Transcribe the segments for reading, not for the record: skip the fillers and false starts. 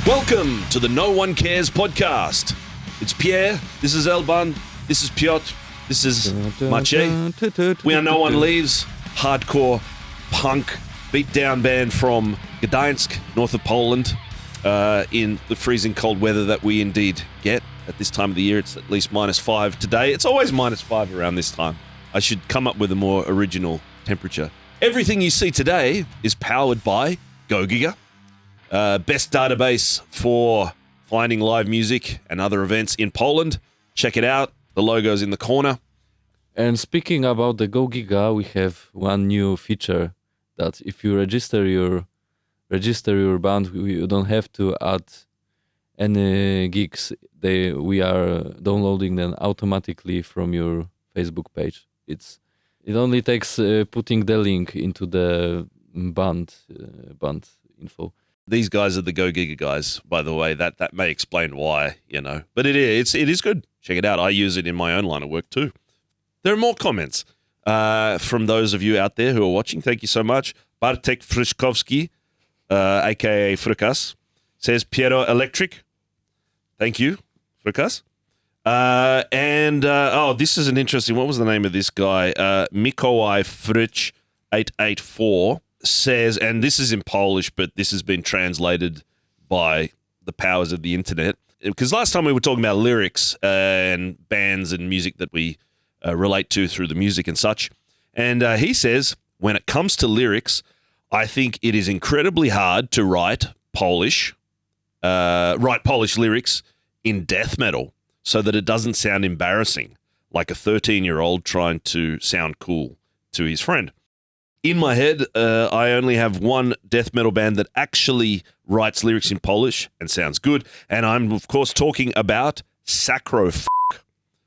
Welcome to the No One Cares podcast. It's Pierre, this is Elban, this is Piotr, this is Maciej. We are No One Leaves, hardcore punk beatdown band from Gdańsk, north of Poland, in the freezing cold weather that we indeed get at this time of the year. It's at least -5 today. It's always -5 around this time. I should come up with a more original temperature. Everything you see today is powered by GoGiga. Best database for finding live music and other events in Poland. Check it out. The logo's in the corner. And speaking about the GoGiga, we have one new feature that if you register your band, you don't have to add any gigs. We are downloading them automatically from your Facebook page. It only takes putting the link into the band info. These guys are the GoGiga guys, by the way. That may explain why, you know. But it is good. Check it out. I use it in my own line of work too. There are more comments from those of you out there who are watching. Thank you so much. Bartek Friszkowski, a.k.a. Frukas, says Piero Electric. Thank you, Frukas. This is an interesting... What was the name of this guy? Mikołaj Frycz 884 says, and this is in Polish, but this has been translated by the powers of the internet. Because last time we were talking about lyrics and bands and music that we relate to through the music and such. And he says, when it comes to lyrics, I think it is incredibly hard to write Polish lyrics in death metal so that it doesn't sound embarrassing, like a 13-year-old trying to sound cool to his friend. In my head, I only have one death metal band that actually writes lyrics in Polish and sounds good. And I'm, of course, talking about Sacrofuck.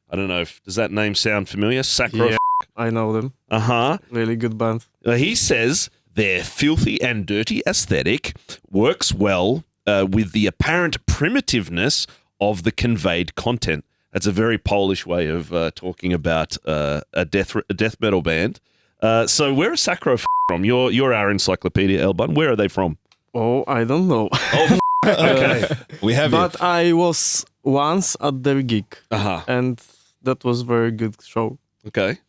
I don't know, does that name sound familiar? Sacrofuck? Yeah, I know them. Uh-huh. Really good band. He says their filthy and dirty aesthetic works well with the apparent primitiveness of the conveyed content. That's a very Polish way of talking about a death metal band. So where is Sacrofuck from? You're our encyclopedia, Elban. Where are they from? Oh, I don't know. Oh, okay. We have but it. I was once at their gig, Uh-huh. and that was very good show. Okay.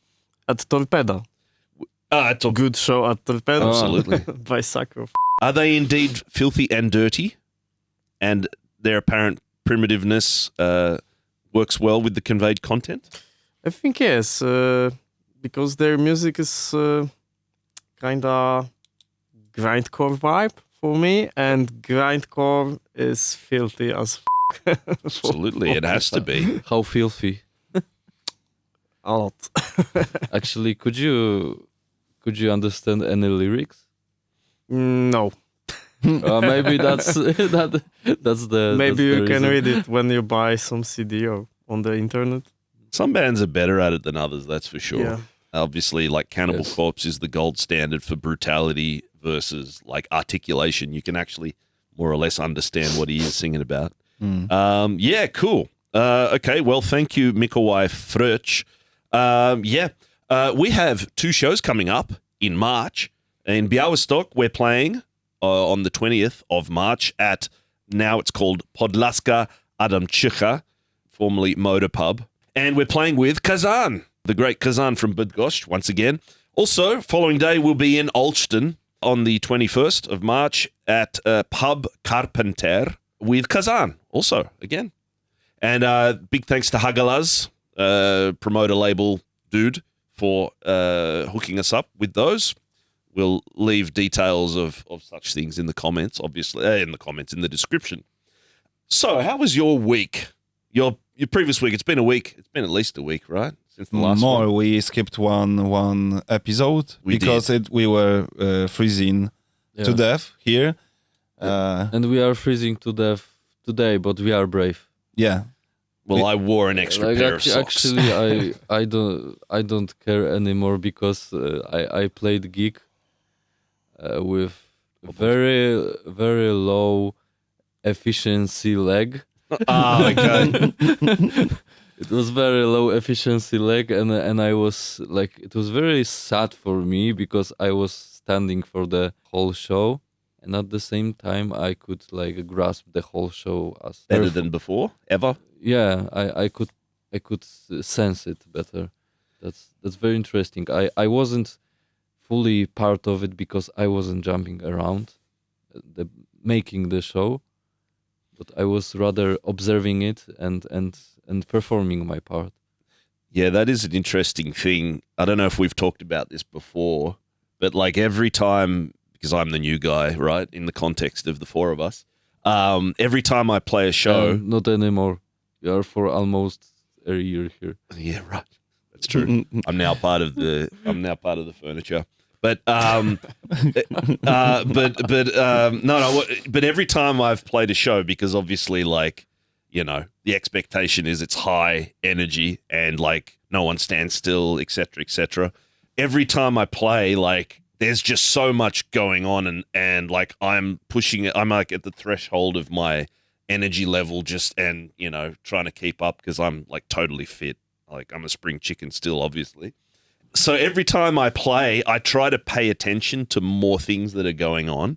At Torpeda. It's a Good show at Torpeda. Absolutely. By Sacrofuck. Are they indeed filthy and dirty? And their apparent primitiveness works well with the conveyed content? I think yes, because their music is kind of grindcore vibe for me, and grindcore is filthy as Absolutely, it has to be. How filthy. a lot. Actually, could you understand any lyrics? No. Maybe that's the... Maybe you can reason. read it when you buy some CD or on the internet. Some bands are better at it than others, that's for sure. Yeah. Obviously, like Cannibal Yes. Corpse is the gold standard for brutality versus like articulation. You can actually more or less understand what he is singing about. Yeah, cool. Okay, well, thank you, Mikołaj Frycz. We have 2 shows coming up in March. In Białystok, we're playing on the 20th of March at, now it's called Podlaska Adamczycha, formerly Motor Pub. And we're playing with Kazan, the great Kazan from Bydgoszcz, once again. Also, following day, we'll be in Olsztyn on the 21st of March at Pub Carpenter with Kazan, also, again. And big thanks to Hagalaz, promoter label dude, for hooking us up with those. We'll leave details of such things in the comments, obviously, in the description. So, how was your week? Your previous week? It's been a week. It's been at least a week, right? Since the last More. one. We skipped one episode We because we were freezing to death here. And we are freezing to death today, but we are brave. Yeah. Well, I wore an extra pair of socks. Actually, I don't care anymore because I played gig with very low efficiency leg. Okay. It was very low efficiency leg, and I was like, it was very sad for me because I was standing for the whole show, and at the same time I could like grasp the whole show as Better than before, ever? yeah, I could sense it better. That's very interesting. I wasn't fully part of it because I wasn't jumping around making the show, but I was rather observing it and performing my part. Yeah, that is an interesting thing. I don't know if we've talked about this before, but like every time, because I'm the new guy, right, in the context of the four of us, every time I play a show... Not anymore. You are for almost a year here. Yeah, right. That's true. I'm now part of the furniture. But but every time I've played a show, because obviously, like, you know, the expectation is it's high energy and like no one stands still, etc., etc. Every time I play, like, there's just so much going on, and like I'm pushing it. I'm like at the threshold of my energy level, just and you know trying to keep up because I'm like totally fit. Like I'm a spring chicken still, obviously. So every time I play, I try to pay attention to more things that are going on.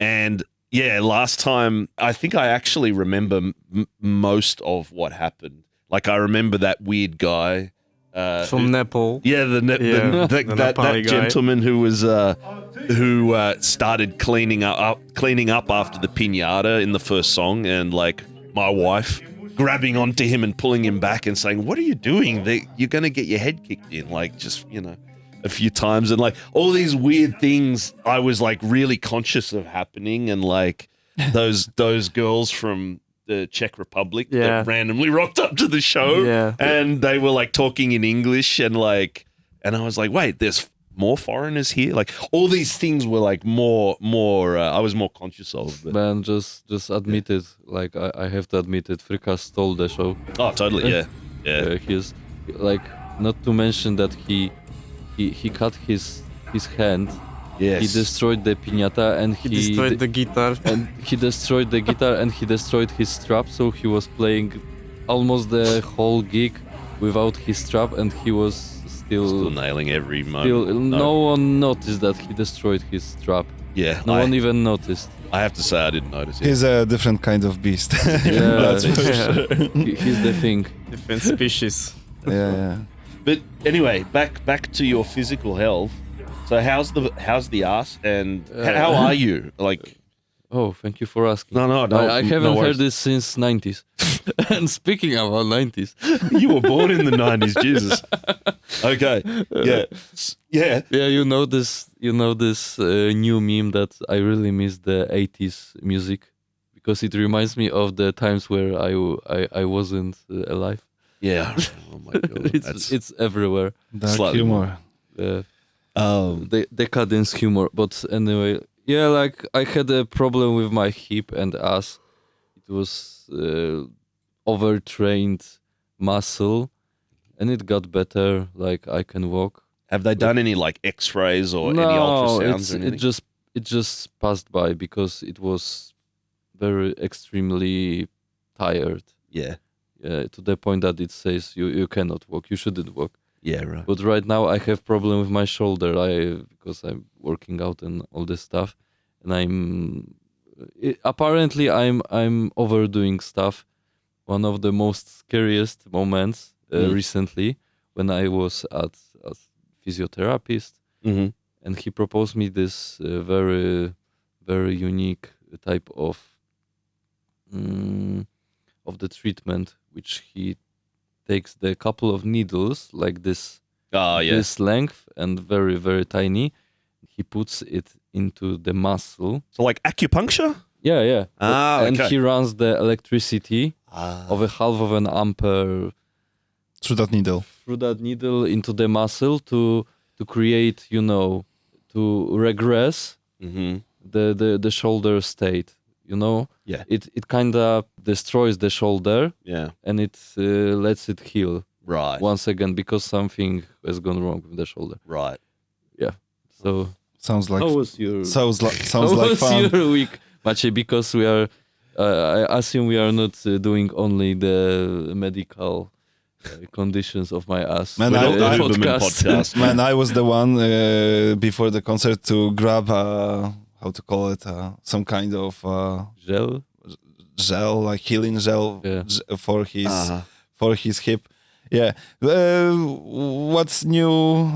And yeah, last time, I think I actually remember most of what happened. Like I remember that weird guy. From Nepal. Yeah, that gentleman who was who started cleaning up after the piñata in the first song, and like my wife grabbing onto him and pulling him back and saying, "What are you doing? You're going to get your head kicked in," like just, you know, a few times. And like all these weird things I was like really conscious of happening. And like those girls from the Czech Republic that randomly rocked up to the show and they were like talking in English and I was like, wait, there's more foreigners here? Like all these things were like more I was more conscious of. But Man, just admit it. Like I have to admit it. Frika stole the show. Oh, totally, yeah. He's like, not to mention that he cut his hand. Yes. He destroyed the piñata and he destroyed the guitar. And he destroyed the guitar and he destroyed his strap. So he was playing almost the whole gig without his strap, and he was still nailing every moment. No one noticed that he destroyed his strap. Yeah. No one even noticed. I have to say I didn't notice it. He's a different kind of beast. Yeah, That's for sure. He's the thing. Different species. Yeah. But anyway, back to your physical health. So how's the ass, and how are you? Like, oh, thank you for asking. No, I haven't no heard this since 90s. And speaking about 90s, you were born in the 90s, Jesus. Okay, yeah. You know this new meme that I really miss the 80s music because it reminds me of the times where I wasn't alive. Yeah. Oh my God. it's everywhere. Dark humor. The decadence humor. But anyway, yeah, like I had a problem with my hip and ass. It was overtrained muscle, and it got better. Like I can walk. Have they done any like X-rays or any ultrasounds? It just passed by because it was very extremely tired. Yeah. To the point that it says you cannot walk. You shouldn't walk. Yeah, right. But right now I have problem with my shoulder. Because I'm working out and all this stuff, and apparently I'm overdoing stuff. One of the most scariest moments recently when I was at a physiotherapist, and he proposed me this very very unique type of the treatment, which he takes the couple of needles like this, this length and very very tiny. He puts it into the muscle. So like acupuncture? Yeah. And okay. he runs the electricity of a half of an ampere through that needle into the muscle to create, to regress the shoulder state. Yeah. It kind of destroys the shoulder. Yeah. And it lets it heal. Right. Once again, because something has gone wrong with the shoulder. Right. Yeah. So sounds like how was your fun. week, Maciej? Because we are, I assume we are not doing only the medical conditions of my ass. Man, podcast. Man, I was the one before the concert to grab how to call it, some kind of Gel. gel, like healing gel Yeah. for his hip. Yeah. What's new?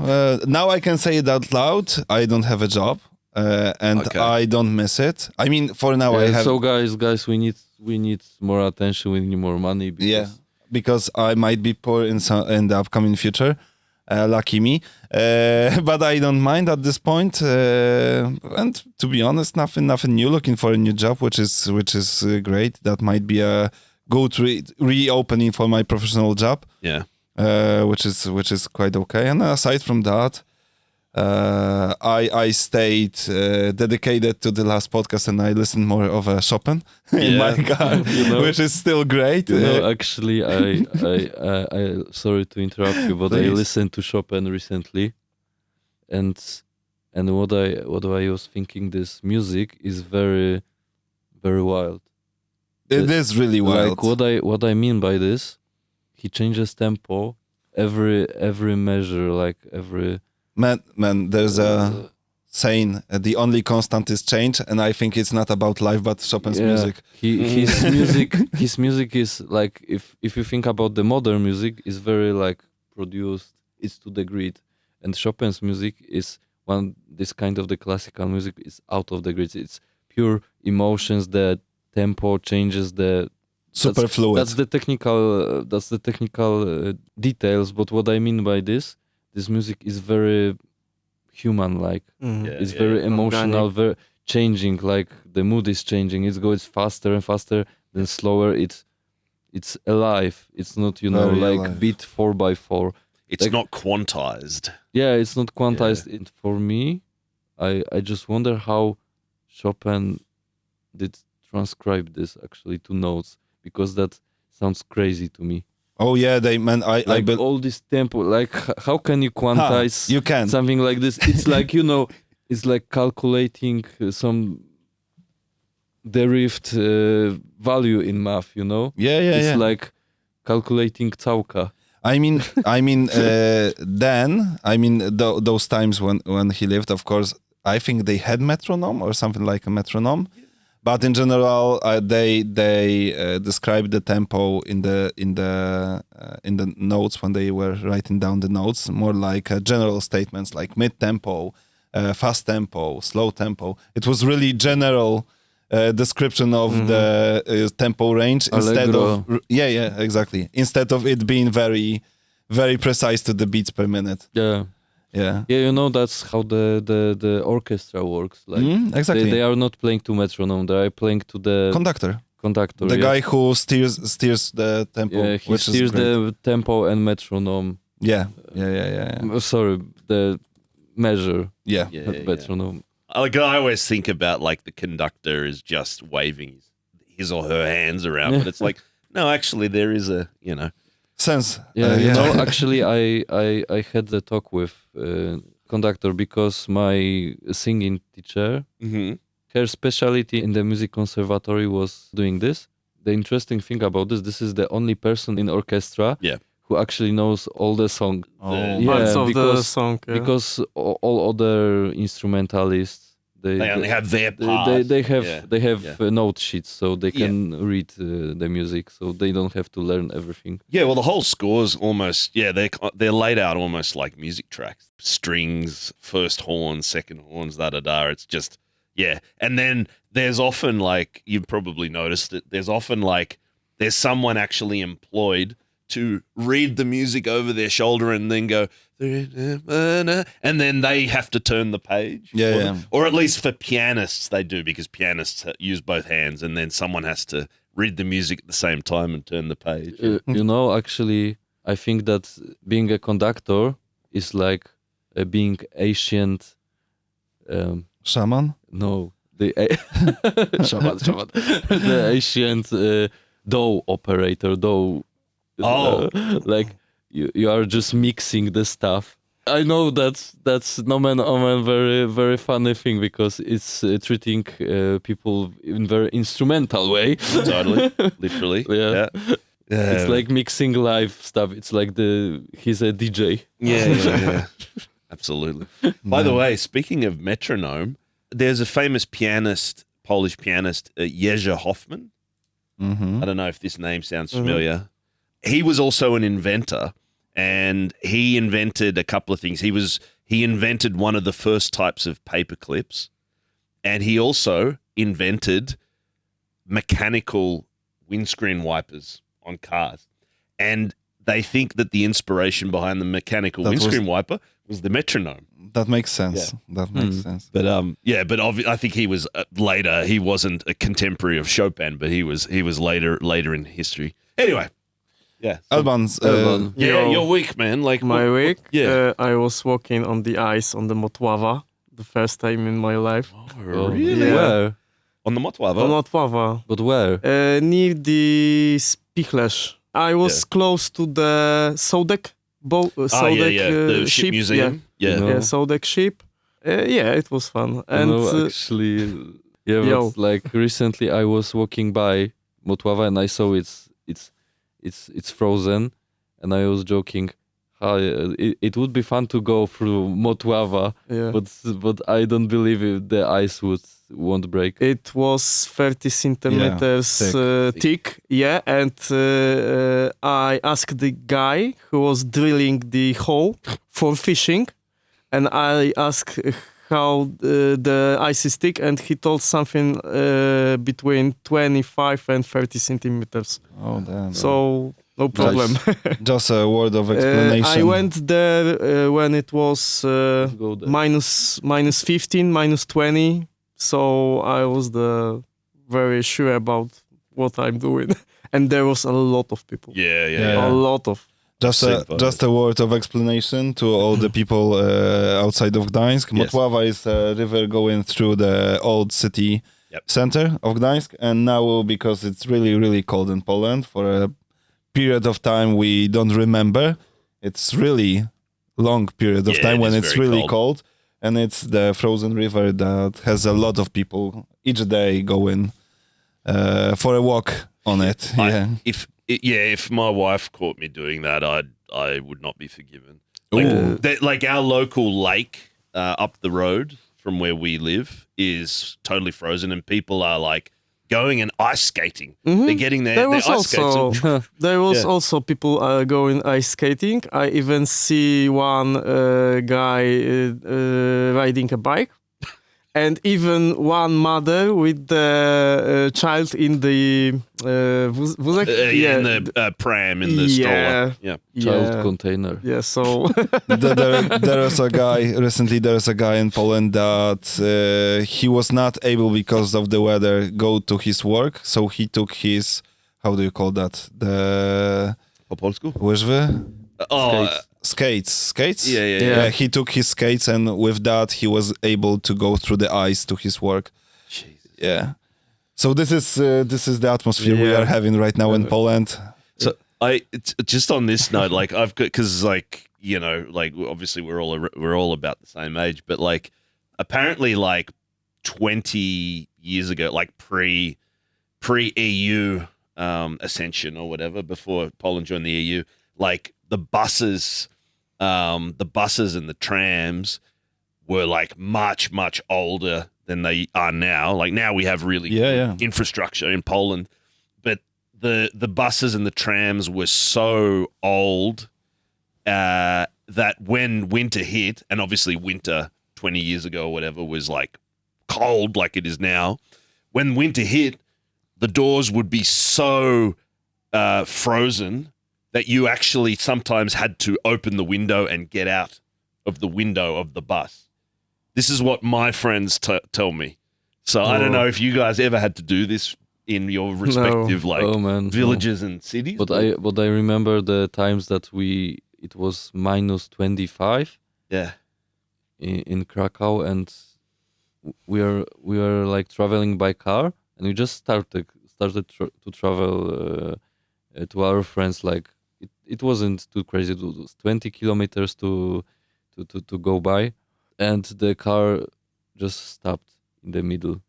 Now I can say it out loud. I don't have a job, and Okay. I don't miss it. I mean, for now I Yeah, have. so guys, we need more attention. We need more money. Because I might be poor in the upcoming future. Lucky me. But I don't mind at this point. And to be honest, nothing new. Looking for a new job, which is great. That might be a good reopening for my professional job. Yeah. Which is quite okay. And aside from that, I stayed dedicated to the last podcast, and I listened more of Chopin in my car, which is still great. Actually, I sorry to interrupt you, but Please. I listened to Chopin recently, and what I was thinking, this music is very, very wild. It is really wild. Like what I mean by this, he changes tempo every measure, like every. Man, there's a saying, the only constant is change, and I think it's not about life, but Chopin's music. His music is like, if you think about the modern music, is very like produced, it's to the grid, and Chopin's music is this kind of the classical music is out of the grid. It's pure emotions, the tempo changes, Super fluid. That's the technical details. But what I mean by this music is very human-like. It's very emotional, very changing. Like the mood is changing. It goes faster and faster, then slower. It's alive. It's not Very like alive. beat 4x4. It's Like- not quantized. Yeah, it's not quantized. For me, I just wonder how Chopin did transcribe this actually to notes, because that sounds crazy to me. Oh yeah, Like all this tempo, like how can you quantize you can. something like this? It's like, it's like calculating some derived value in math, Yeah, It's like calculating całka. Those times when he lived, of course, I think they had metronome or something like a metronome. But in general, they described the tempo in the notes when they were writing down the notes, more like general statements like mid tempo, fast tempo, slow tempo. It was really general description of the tempo range instead of exactly, instead of it being very, very precise to the beats per minute. Yeah. That's how the orchestra works. Like exactly. they are not playing to metronome; they are playing to the conductor. The guy who steers the tempo. Yeah, he steers the tempo and metronome. Yeah. Sorry, the measure. Yeah. Metronome. Like I always think about like the conductor is just waving his or her hands around, but it's like, no, actually there is a, sense. Actually, I had the talk with conductor because my singing teacher, her specialty in the music conservatory was doing this. The interesting thing about this is the only person in orchestra who actually knows all the song. Parts of the song. Yeah. Because all other instrumentalists, they only have their part. They have note sheets, so they can read the music, so they don't have to learn everything. Yeah, well, the whole score's almost they're laid out almost like music tracks, strings, first horn, second horns, da. It's just and then there's often like you've probably noticed it. There's often like there's someone actually employed to read the music over their shoulder and then go, and then they have to turn the page. Or at least for pianists, they do, because pianists use both hands, and then someone has to read the music at the same time and turn the page. Actually, I think that being a conductor is like being ancient. Shaman? No, the shaman. The ancient dough operator, like you are just mixing the stuff. I know that's nomen omen very, very funny thing, because it's treating people in very instrumental way. Totally, literally. Yeah. It's like mixing live stuff. It's like he's a DJ. Yeah. Absolutely. By the way, speaking of metronome, there's a famous pianist, Polish pianist, Jerzy Hoffman. Mm-hmm. I don't know if this name sounds familiar. He was also an inventor, and he invented a couple of things. He invented one of the first types of paper clips, and he also invented mechanical windscreen wipers on cars. And they think that the inspiration behind the mechanical windscreen wiper was the metronome. That makes sense. That makes sense. But I think he was later. He wasn't a contemporary of Chopin, but he was later in history. Anyway, yeah. Alban's, Yeah, your week, man. Like My week, Yeah. I was walking on the ice on the Motława, the first time in my life. Oh, really? Yeah. Where? On the Motława? On Motława, But where? near the Spichlerz. I was close to the Sodek The ship ship. museum. Yeah. No. Yeah, Sodek ship. Yeah, it was fun. And Actually, yeah, yo. but like recently I was walking by Motława and I saw it's frozen, and I was joking, it would be fun to go through Motława, yeah. but I don't believe the ice won't break. It was 30 centimeters thick, yeah, and I asked the guy who was drilling the hole for fishing, and I asked how the ice is thick, and he told something between 25 and 30 centimeters. oh, damn. So, no problem. Just a word of explanation. I went there when it was Go there. minus 15, minus 20. So I was very sure about what I'm doing. And there was a lot of people. Yeah. A lot of. Just a word of explanation to all the people outside of Gdańsk. Yes. Motława is a river going through the old city center of Gdańsk, and now because it's really, really cold in Poland for a period of time we don't remember. It's really long period of Yeah, time it when is it's very really cold. cold, and it's the frozen river that has a lot of people each day going for a walk on it. Yeah. If my wife caught me doing that, I would not be forgiven. Ooh. Like our local lake up the road from where we live is totally frozen, and people are like going and ice skating. They're getting their ice skates. And, There was Yeah. also people going ice skating. I even see one guy riding a bike, and even one mother with the child in the wózek. in the pram, in the stroller. Yeah. Child container. Yeah, so There was a guy recently. There was a guy in Poland that he was not able because of the weather go to his work, so he took his, how do you call that, the Po polsku? łyżwy? Oh, Skates. Yeah. He took his skates, and with that he was able to go through the ice to his work. Jesus. Yeah. So this is the atmosphere we are having right now in Poland. So it's just on this note, like I've got, because like, you know, like obviously we're all about the same age, but like apparently like 20 years ago, like pre EU ascension or whatever, before Poland joined the EU, like the buses and the trams were like much older than they are now. Like now we have really good infrastructure in Poland, but the buses and the trams were so old that when winter hit, and obviously winter 20 years ago or whatever was like cold like it is now, when winter hit, the doors would be so frozen that you actually sometimes had to open the window and get out of the window of the bus. This is what my friends tell me. So I don't know if you guys ever had to do this in your respective villages and cities. But I remember the times that it was minus 25. Yeah. In Krakow, and we were like traveling by car, and we just started to travel to our friends. Like it wasn't too crazy. It was 20 kilometers to go by, and the car just stopped in the middle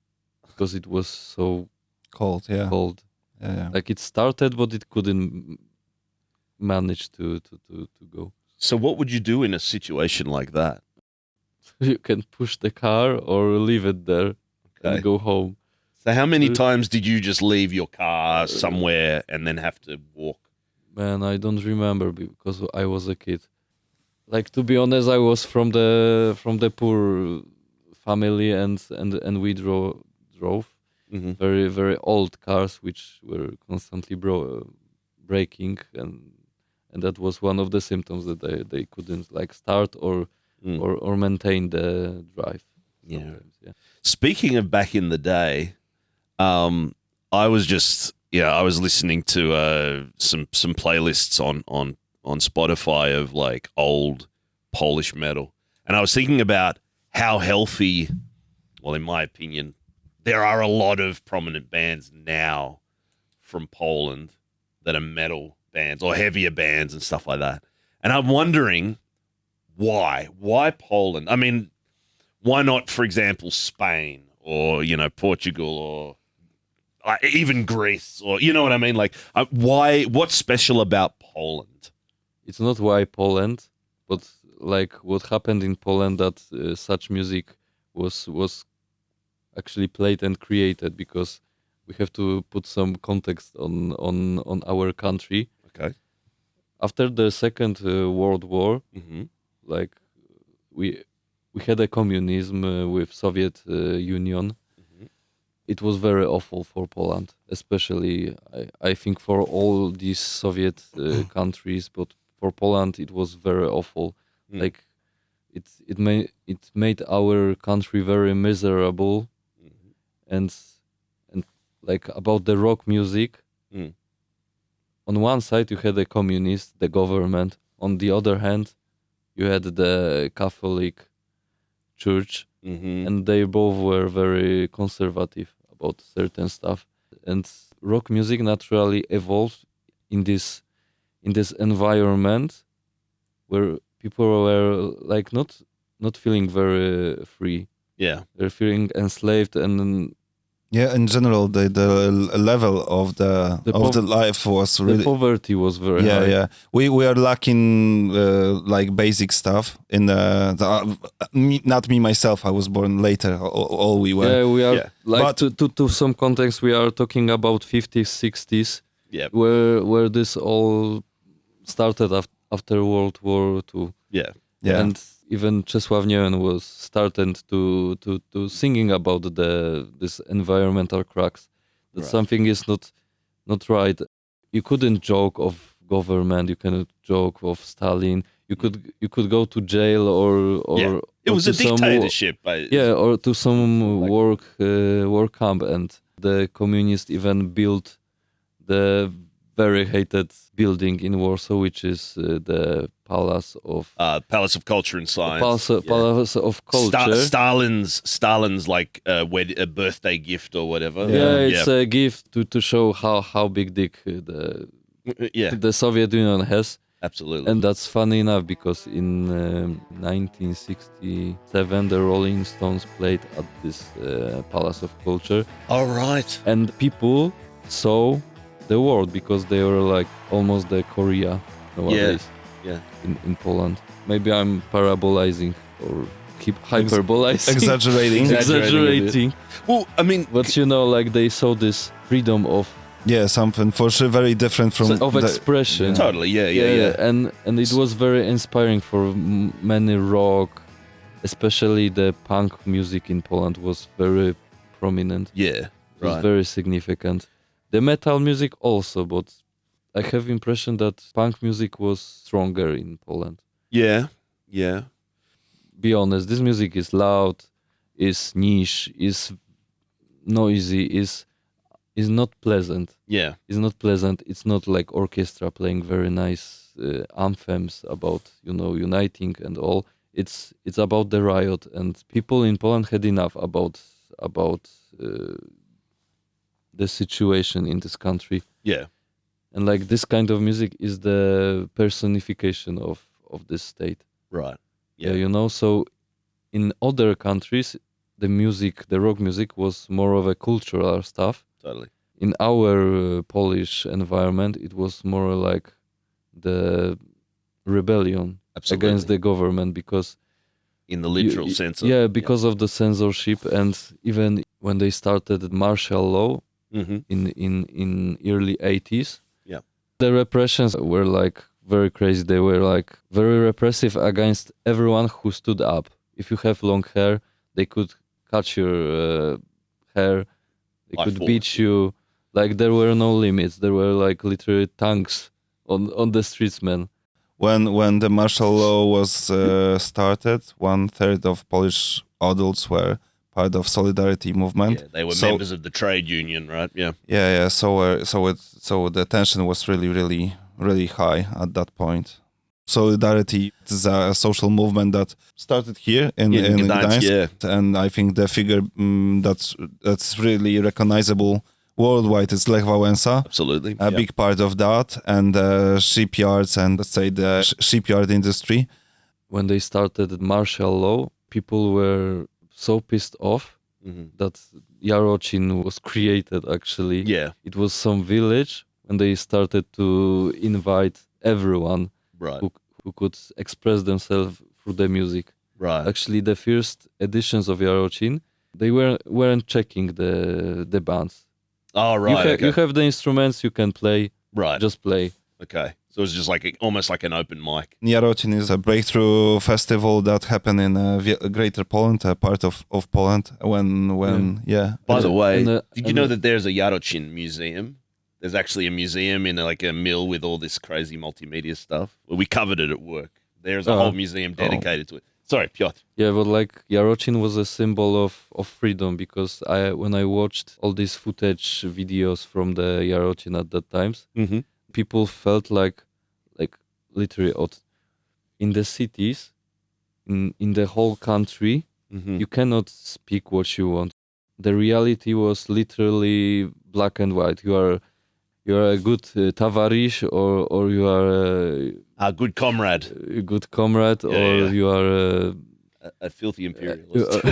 because it was so Cold. cold. Yeah. Like it started, but it couldn't manage to go. So what would you do in a situation like that? You can push the car or leave it there Okay. and go home. So how many times did you just leave your car somewhere and then have to walk? Man, I don't remember because I was a kid. Like, to be honest, I was from the poor family, and we drove Mm-hmm. very, very old cars which were constantly breaking, and that was one of the symptoms that they couldn't like start or maintain the drive. Yeah. Sometimes, yeah. Speaking of back in the day, I was listening to some playlists on Spotify of like old Polish metal, and I was thinking about how healthy, well, in my opinion, there are a lot of prominent bands now from Poland that are metal bands or heavier bands and stuff like that. And I'm wondering why Poland? I mean, why not, for example, Spain or, Portugal or even Greece, or, you know what I mean? Like, what's special about Poland? It's not why Poland, but like what happened in Poland, that such music was actually played and created, because we have to put some context on our country. Okay. After the Second World War, Mm-hmm. like we had a communism with Soviet Union. Mm-hmm. It was very awful for Poland, especially I think for all these Soviet countries, but for Poland it was very awful. Mm. Like it made our country very miserable. Mm-hmm. and like about the rock music. Mm. On one side you had the communist, the government. On the other hand, you had the Catholic Church, Mm-hmm. and they both were very conservative about certain stuff. And rock music naturally evolved in this environment where people were like not feeling very free. Yeah. They're feeling enslaved, and Yeah, in general, the level of the life was really. the poverty was very Yeah, high. yeah. We are lacking like basic stuff in not me myself. I was born later. All we were. Yeah, we are Yeah. like But- to some context. We are talking about 50s, 60s, Yeah. where this all started after World War II. Yeah. Yeah. And even Czesław Niemen was starting to singing about this environmental cracks. That Right. something is not right. You couldn't joke of government. You cannot joke of Stalin. You could go to jail or Yeah. It or was to a some dictatorship. or to some Like- work camp, and the communists even built the very hated building in Warsaw, which is the Palace of Palace of Culture and Science. Palace of Culture. Stalin's like a birthday gift or whatever. Yeah, it's a gift to show how big dick Yeah, the Soviet Union has. absolutely. And that's funny enough, because in 1967 the Rolling Stones played at this Palace of Culture, All right. and people saw the world, because they were like almost the Korea nowadays. Yeah. In Poland. Maybe I'm parabolizing or keep hyperbolizing. Exaggerating. Exaggerating. Well, I mean, But like they saw this freedom of Yeah, something for sure very different from expression. totally. Yeah. And it was very inspiring for many rock, especially the punk music in Poland was very prominent. Yeah. It was Right. very significant. The metal music also, but I have impression that punk music was stronger in Poland. Yeah. Be honest, this music is loud, is niche, is noisy, is not pleasant. Yeah. It's not pleasant. It's not like orchestra playing very nice anthems about uniting and all. It's about the riot, and people in Poland had enough about the situation in this country. Yeah. And like this kind of music is the personification of this state. Right. Yeah, so in other countries, the rock music was more of a cultural stuff. Totally. In our Polish environment, it was more like the rebellion Absolutely. against the government, because in the literal sense. Of, yeah, because of the censorship, and even when they started martial law Mm-hmm. in early 80s, Yeah. the repressions were like very crazy. They were like very repressive against everyone who stood up. If you have long hair, they could cut your hair, they By could force. beat you. Like there were no limits. There were like literally tanks on the streets, man. When the martial law was started, 1/3 of Polish adults were part of Solidarity movement. Yeah, they were So- members of the trade union, right? Yeah. Yeah. So the tension was really high at that point. Solidarity is a social movement that started here in Gdańsk, Gdańsk, yeah. and I think the figure that's really recognizable worldwide is Lech Wałęsa. Absolutely. A big part of that, and shipyards, and let's say the shipyard industry. When they started martial law, people were so pissed off Mm-hmm. that Jarocin was created actually. Yeah, It was some village when they started to invite everyone right, who could express themselves through the music. right. Actually, the first editions of Jarocin, they weren't checking the bands. Oh, right, You have the instruments, you can play, right. just play. Okay. So it was just like almost like an open mic. Jarocin is a breakthrough festival that happened in Greater Poland, a part of Poland. Yeah. By the way, and, did you know that there's a Jarocin museum? There's actually a museum in like a mill with all this crazy multimedia stuff. Well, we covered it at work. There's a whole museum dedicated to it. Sorry, Piotr. Yeah, but like Jarocin was a symbol of freedom, because when I watched all these footage videos from the Jarocin at that times, Mm-hmm. people felt like literally in the cities, in the whole country, Mm-hmm. you cannot speak what you want. The reality was literally black and white. You are a good tavarish, or you are A good comrade, a good comrade, Yeah, or yeah. you are a filthy imperialist.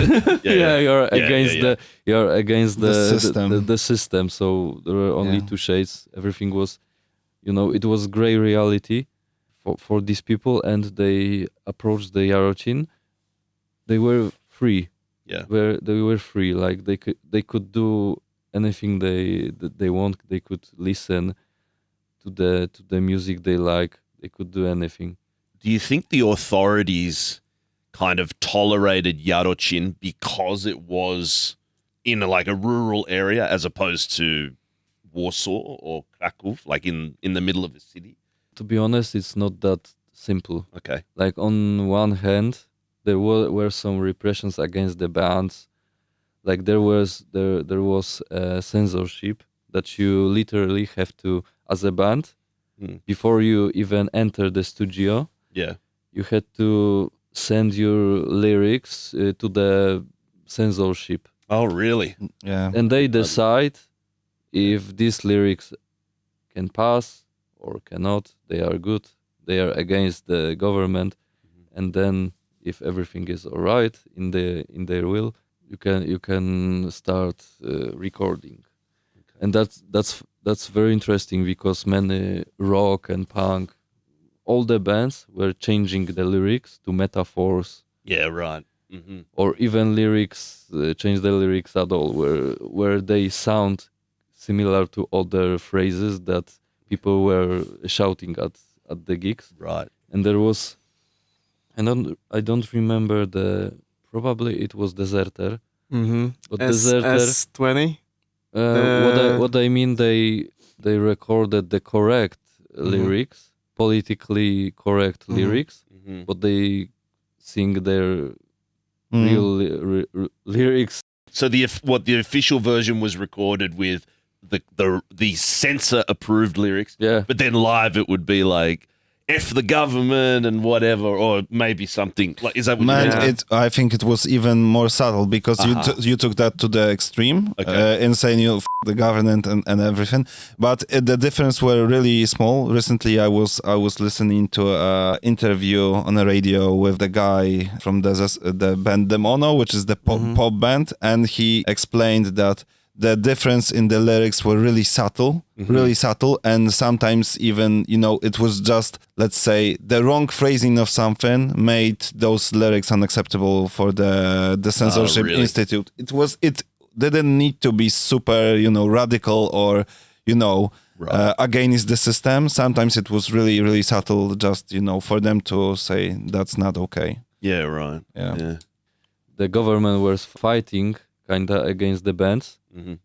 you're Yeah, against yeah, yeah. you're against The the system. the system. So there were only Yeah. two shades. Everything was, it was gray reality for these people, and they approached the Jarocin. They were free. Yeah. They were free. Like they could do anything they want. They could listen to the music they like. They could do anything. Do you think the authorities kind of tolerated Jarocin because it was in like a rural area as opposed to Warsaw or Krakow, like in the middle of a city? To be honest, it's not that simple. Okay. Like on one hand, there were some repressions against the bands. Like there was censorship that you literally have to, as a band, before you even enter the studio, Yeah. you had to send your lyrics to the censorship, Oh, really? Yeah. and they decide if these lyrics can pass or cannot. They are good. They are against the government, and then if everything is all right in their will, you can start recording. And that's very interesting, because many rock and punk, all the bands were changing the lyrics to metaphors, Yeah, right. Mm-hmm. or even lyrics change the lyrics at all, where they sound similar to other phrases that people were shouting at the gigs. Right. And there was, I don't remember probably it was Dezerter, Mm-hmm. but Dezerter. S20. What I mean, they recorded the correct lyrics, politically correct lyrics, Mm-hmm. but they sing their Mm. real lyrics. So the official version was recorded with the censor approved lyrics, Yeah, but then live it would be like F the government and whatever, or maybe something like, is that what Man, you meant? I think it was even more subtle, because you took that to the extreme, Okay. in saying you the government and everything. But the difference were really small. Recently, I was listening to a interview on the radio with the guy from the band Demono, which is the pop band, and he explained that the difference in the lyrics were really subtle, and sometimes even, it was just, let's say, the wrong phrasing of something made those lyrics unacceptable for the censorship really? institute. It didn't need to be super, radical or, against the system. Sometimes it was really, really subtle, just, for them to say that's not okay. Yeah, right. Yeah. The government was fighting kinda against the bands.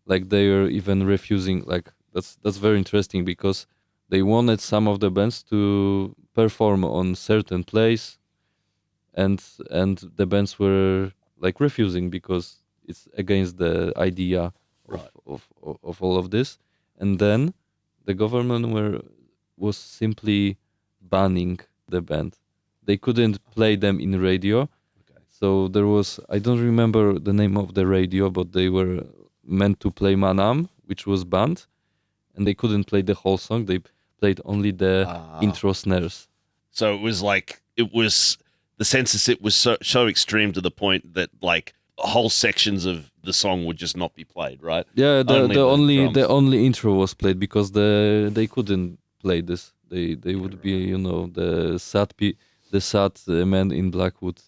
Like they were even refusing. Like that's very interesting because they wanted some of the bands to perform on certain place, and the bands were like refusing because it's against the idea of all of this. And then the government was simply banning the band. They couldn't play them in radio. So there was, I don't remember the name of the radio, but they were meant to play Maanam, which was banned, and they couldn't play the whole song. They played only the intro snares. So the censorship was so extreme to the point that like whole sections of the song would just not be played, right? Yeah, Only the only intro was played because they couldn't play this. They would be, the sad man in black would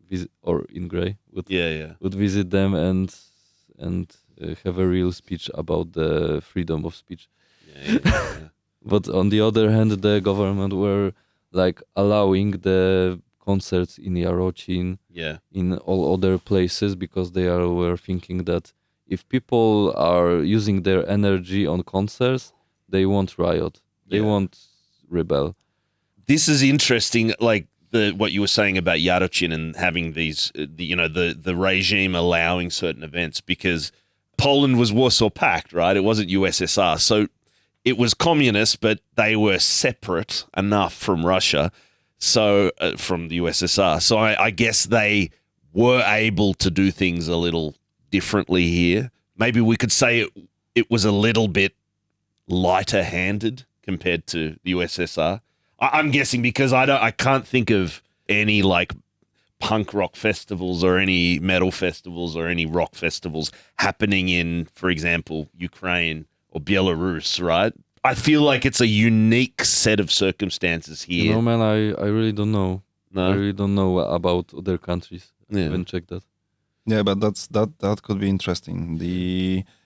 visit, or in grey would visit them and have a real speech about the freedom of speech. But on the other hand, the government were like allowing the concerts in Jarocin, in all other places, because they were thinking that if people are using their energy on concerts, they won't riot, they won't rebel. This is interesting, like what you were saying about Jarocin and having these, the regime allowing certain events, because Poland was Warsaw Pact, right? It wasn't USSR. So it was communist, but they were separate enough from Russia, so from the USSR. So I guess they were able to do things a little differently here. Maybe we could say it was a little bit lighter-handed compared to the USSR. I'm guessing because I can't think of any like punk rock festivals or any metal festivals or any rock festivals happening in, for example, Ukraine or Belarus, right? I feel like it's a unique set of circumstances here. Man, I really don't know. No? I really don't know about other countries. I Yeah. haven't checked that. Yeah, but that could be interesting.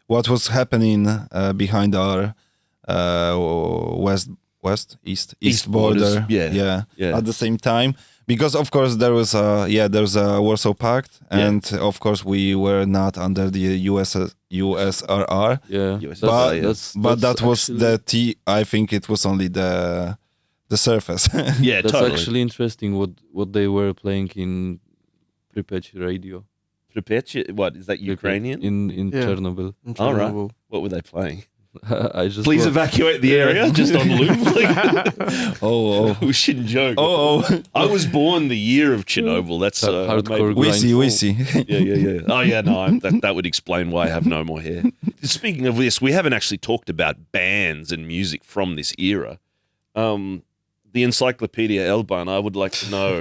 What was happening behind our east border, Yeah. at the same time, because of course there's a Warsaw Pact, and of course we were not under the USSR. Yeah, USSR, but that was actually, I think it was only the surface. Yeah, that's totally. actually interesting. What they were playing in Pripyat radio. Pripyat, what is that, Ukrainian? In Yeah. Chernobyl. All right. What were they playing? I just Please evacuate the area, just on loop. Oh. We shouldn't joke. Oh. I was born the year of Chernobyl. That's Hardcore maybe- We see. Yeah. Oh, yeah, no, that would explain why I have no more hair. Speaking of this, we haven't actually talked about bands and music from this era. The Encyclopedia Elban, I would like to know,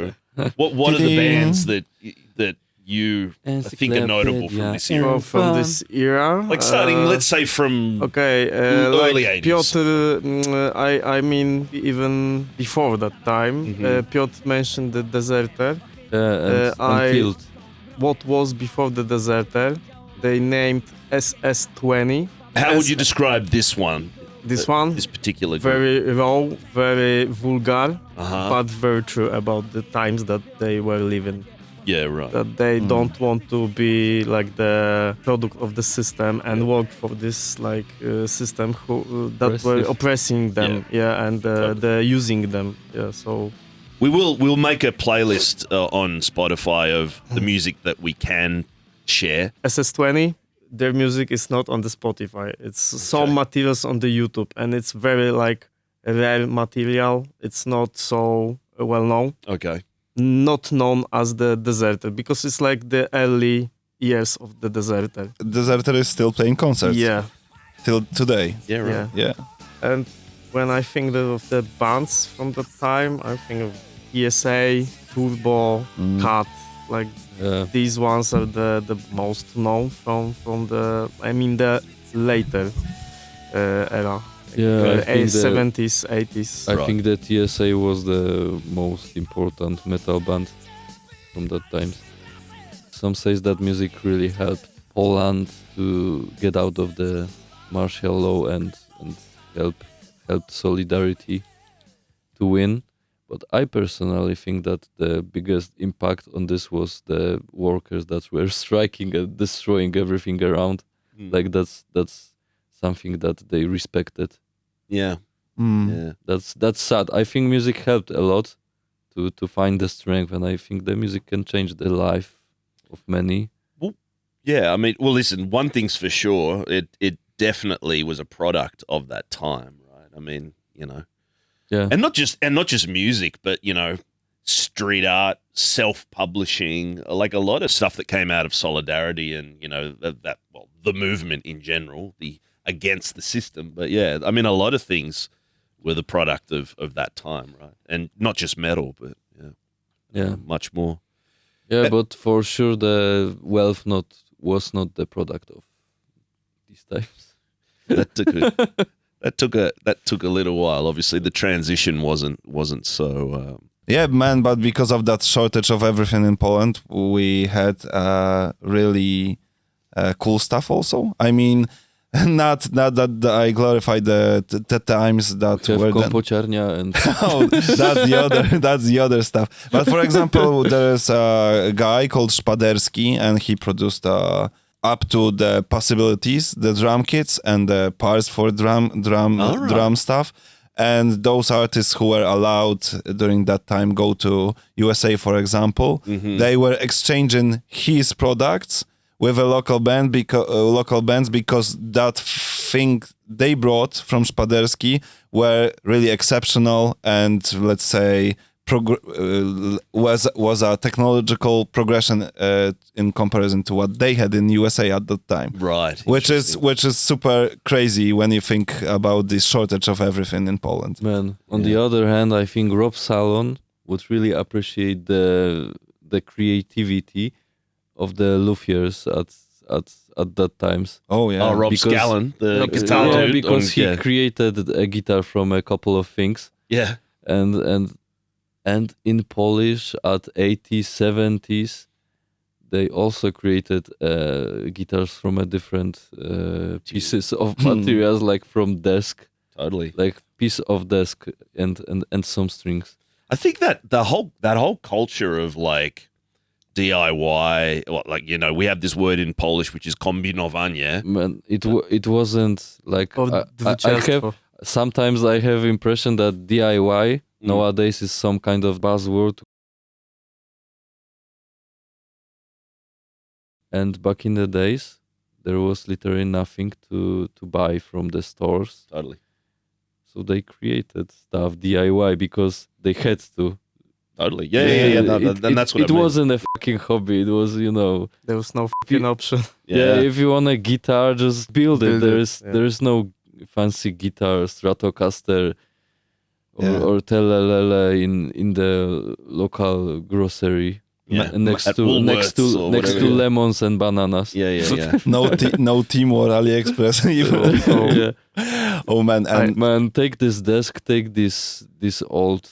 what are the bands that you think are notable from this era? Well, from this era. Like starting, let's say from Okay, early like 80s. Piotr, I mean even before that time, Piotr mentioned the Dezerter. and I- Killed. What was before the Dezerter? They named SS20. How would you describe this one? This one? This particular group? Very raw, very vulgar, Uh-huh. but very true about the times that they were living. Yeah, right. That they don't want to be like the product of the system and work for this like system that were Oppressive. oppressing them, and the using them. Yeah, so We'll make a playlist on Spotify of the music that we can share. SS20, their music is not on the Spotify. It's some materials on the YouTube, and it's very like rare material. It's not so well known. Okay. Not known as the Dezerter because it's like the early years of the Dezerter. Dezerter is still playing concerts. Yeah, Till today. Yeah, right. yeah. Yeah. And when I think of the bands from that time, I think of ESA, Turbo, Cat, like Yeah. these ones are the most known from the later era. Yeah, I think that- 70s, 80s. I Right. think that TSA was the most important metal band from that time. Some says that music really helped Poland to get out of the martial law and helped solidarity to win. But I personally think that the biggest impact on this was the workers that were striking and destroying everything around. Mm. Like that's something that they respected. Yeah. Mm. Yeah. That's sad. I think music helped a lot to find the strength, and I think the music can change the life of many. Yeah, I mean, well, listen, one thing's for sure, it definitely was a product of that time, right? I mean, you know, Yeah, and not just music, but you know, street art, self-publishing, like a lot of stuff that came out of solidarity and you know the movement in general, the against the system. But yeah, I mean, a lot of things were the product of that time, right? And not just metal, but yeah, much more. yeah. But for sure, the wealth was not the product of these times. That took a little while. Obviously, the transition wasn't so. Yeah, man, but because of that shortage of everything in Poland, we had really cool stuff also. I mean, not that I glorify the times that We have were then. kompociarnia and Oh, that's the other stuff. But for example, there's a guy called Spaderski, and he produced up to the possibilities, the drum kits and the parts for drum stuff. And those artists who were allowed during that time go to USA, for example, they were exchanging his products with a local band local bands because that thing they brought from Spaderski were really exceptional and let's say was a technological progression in comparison to what they had in USA at that time. Right. Which is super crazy when you think about this shortage of everything in Poland. man. On the other hand, I think Rob Salon would really appreciate the creativity of the luthiers at that times. Oh yeah. Oh, Rob Because- Scallon, the Rob guitar Scallon. dude. Because he yeah. created a guitar from a couple of things, Yeah. and in Polish at 80s, 70s, they also created guitars from a different pieces of materials, like from desk, Totally. like piece of desk and some strings. I think that that whole culture of like DIY, like you know, we have this word in Polish which is kombinowanie. Man, it wasn't like Of I have dwudziestwo. sometimes I have impression that DIY nowadays is some kind of buzzword. And back in the days, there was literally nothing to buy from the stores. Totally. So they created stuff DIY because they had to. Totally. Yeah. No, and that's what it I mean. wasn't a fucking hobby. It was, There was no fucking option. yeah. If you want a guitar, just build it. Build it, There is no fancy guitar, Stratocaster Yeah. or Telelele in the local grocery. Yeah. Next At to Woolworths or whatever. lemons and bananas. Yeah. No team or AliExpress. Yeah. Oh man, and Man, take this desk, take this old,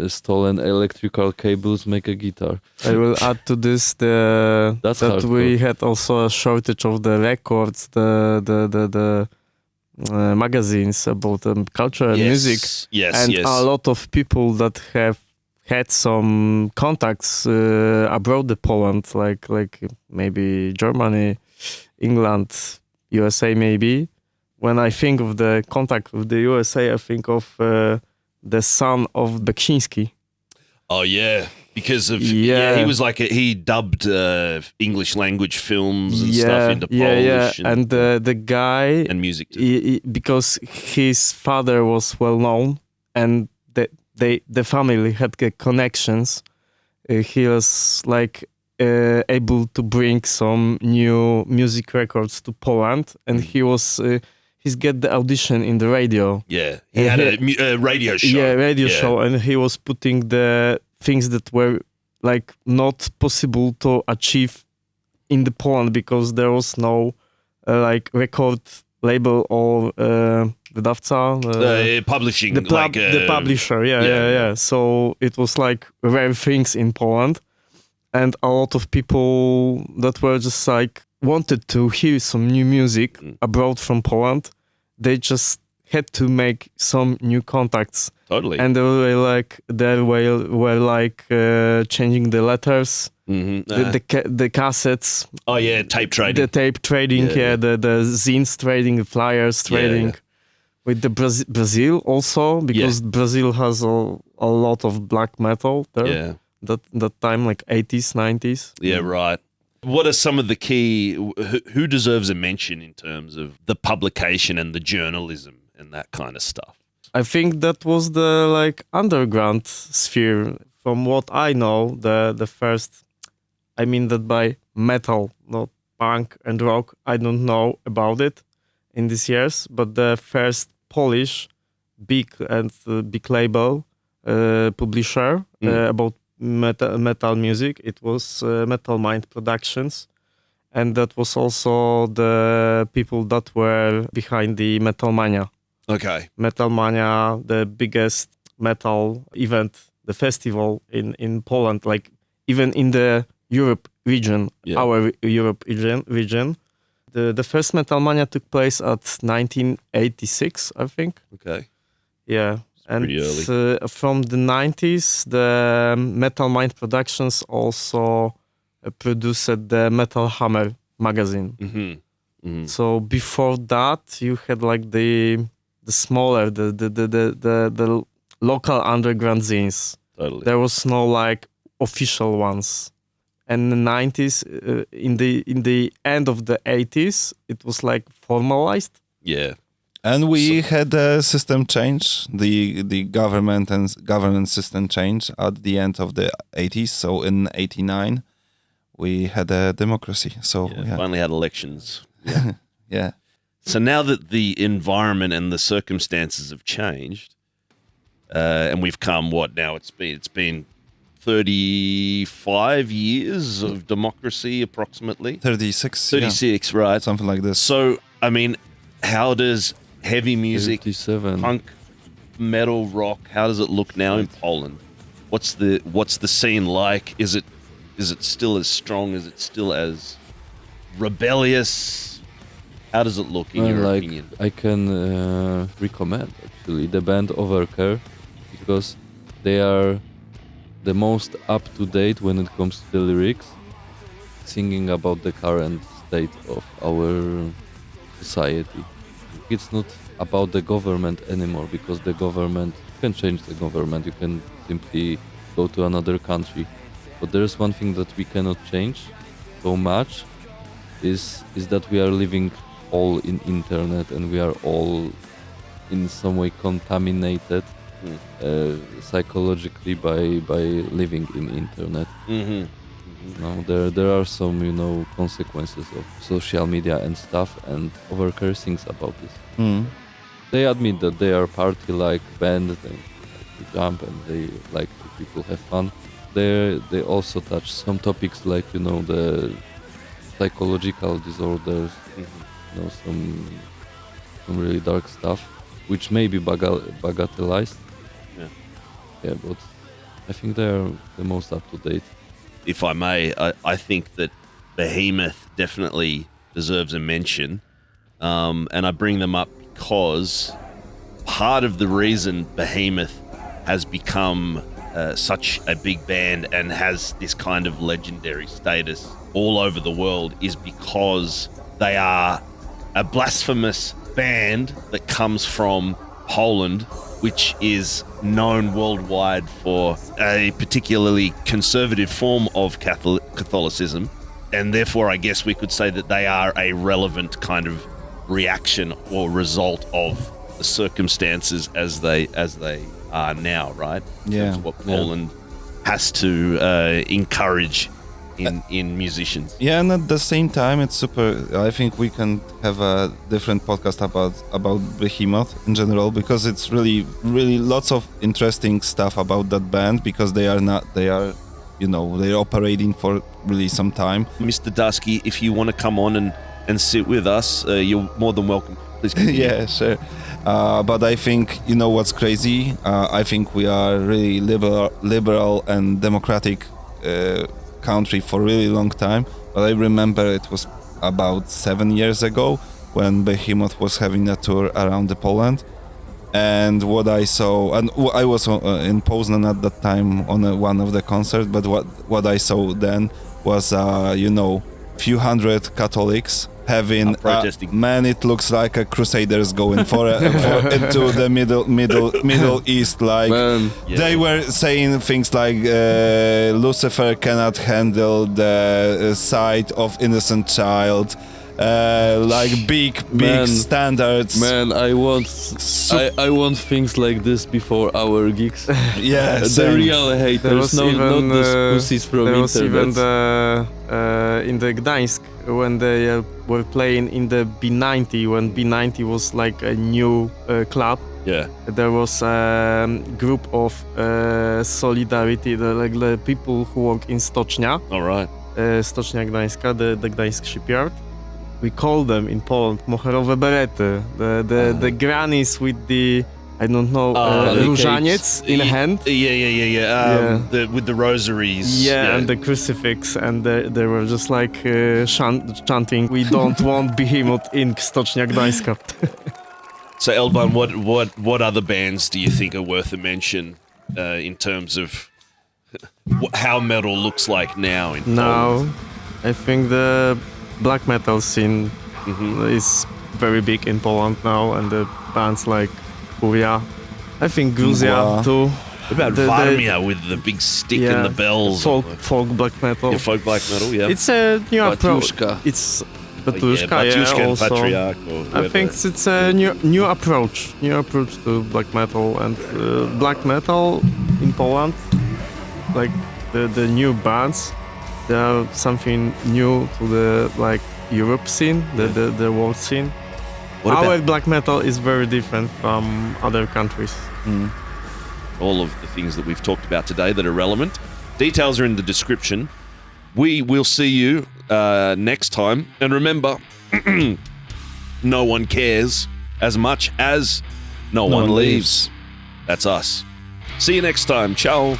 stolen electrical cables, make a guitar. I will add to this That's that we hardcore. had also a shortage of the records, the magazines about culture and music, Yes. and Yes. a lot of people that have had some contacts abroad the Poland, like maybe Germany, England, USA maybe. When I think of the contact with the USA, I think of the son of Beksiński. Oh yeah, because of Yeah. he was like he dubbed English language films and stuff into Polish and the guy and music too. because his father was well known and the family had connections. He was like able to bring some new music records to Poland, and he's get the audition in the radio. Yeah, he had a radio show. Yeah, radio show, and he was putting the things that were like not possible to achieve in the Poland because there was no like record label or wydawca, Publishing, the publisher. Yeah. So it was like rare things in Poland, and a lot of people that were just like wanted to hear some new music abroad from Poland. They just had to make some new contacts. Totally. And they were like changing the letters, the cassettes. Oh yeah, tape trading. The tape trading, the zines trading, the flyers trading. With the Brazil also, because Brazil has a lot of black metal there. Yeah. That time, like 80s, 90s. Yeah, right. What are some of the key, who deserves a mention in terms of the publication and the journalism and that kind of stuff? I think that was the like underground sphere. From what I know, the first, I mean that by metal, not punk and rock. I don't know about it in these years, but the first Polish big label publisher about metal music, it was Metalmania Productions, and that was also the people that were behind the Metalmania. Okay. Metalmania, the biggest metal event, the festival in Poland, like even in the Europe region, our Europe region. The first Metalmania took place at 1986, I think. Okay. Yeah. And pretty early. From the 90s, the Metalmania Productions also produced the Metal Hammer magazine. Mm-hmm. Mm-hmm. So before that, you had like the smaller, the local underground zines. Totally. There was no like official ones. And in the 90s, in the end of the 80s, it was like formalized. Yeah. And we had a system change, the government system change at the end of the 80s. So in 89, we had a democracy. So finally had elections. Yeah. Yeah. So now that the environment and the circumstances have changed, and we've come, it's been 35 years of democracy, approximately. 36. 36, right? Something like this. So, I mean, how does heavy music, 57. punk, metal, rock, how does it look now in Poland? What's the scene like? Is it still as strong? Is it still as rebellious? How does it look in your opinion? I can recommend actually the band Overcare, because they are the most up to date when it comes to the lyrics, singing about the current state of our society. It's not about the government anymore, because the government, you can change the government, you can simply go to another country. But there's one thing that we cannot change so much is that we are living all in internet, and we are all in some way contaminated psychologically by living in internet. Mm-hmm. No, there are some consequences of social media and stuff, and Overcare sings about this. They admit that they are party-like band, they like to jump and they like to people have fun. They also touch some topics like the psychological disorders, some really dark stuff, which may be bagatelized. Yeah, but I think they are the most up to date. If I may, I think that Behemoth definitely deserves a mention, and I bring them up because part of the reason Behemoth has become such a big band and has this kind of legendary status all over the world is because they are a blasphemous band that comes from Poland, which is known worldwide for a particularly conservative form of Catholicism. And therefore, I guess we could say that they are a relevant kind of reaction or result of the circumstances as they are now, right? Yeah. That's what Poland has to encourage in musicians. Yeah, and at the same time, it's super. I think we can have a different podcast about Behemoth in general, because it's really lots of interesting stuff about that band, because they are they're operating for really some time. Mr. Dusky, if you want to come on and sit with us, you're more than welcome. Please continue. Yeah, sure. But I think, what's crazy? I think we are really liberal and democratic country for a really long time. But I remember it was about 7 years ago when Behemoth was having a tour around the Poland. And what I saw, and I was in Poznan at that time on one of the concerts, but what I saw then was, few hundred Catholics having protesting. Man, it looks like a crusaders going into the Middle East. Like they were saying things like Lucifer cannot handle the sight of innocent child. Like big standards. Man, I want things like this before our gigs. Yeah, the real haters, not the pussies from there internet. was even in the Gdańsk when they were playing in the B90, when B90 was like a new club. Yeah. There was a group of Solidarity, the people who work in Stocznia. All right. Stocznia Gdańska, the Gdańsk shipyard. We call them in Poland moherowe berety, the grannies with the, I don't know, różaniec in hand. Yeah. With the rosaries. Yeah, and the crucifix, and they were just like chanting, "We don't want Behemoth in Stocznia Gdańska." So Elban, what other bands do you think are worth a mention in terms of how metal looks like now in Poland? Now, I think the black metal scene is very big in Poland now, and the bands like Furia. I think Gruzja too. What about Varmia with the big stick and the bells? Folk black metal. Yeah, folk black metal, yeah. It's a new approach. Batushka. It's Batushka, Batushka and also. Patriarch. I think it's a new approach to black metal, and black metal in Poland, like the new bands. They are something new to the Europe scene, the world scene. Our black metal is very different from other countries. All of the things that we've talked about today that are relevant. Details are in the description. We will see you next time. And remember, no one cares as much as no one leaves. That's us. See you next time. Ciao.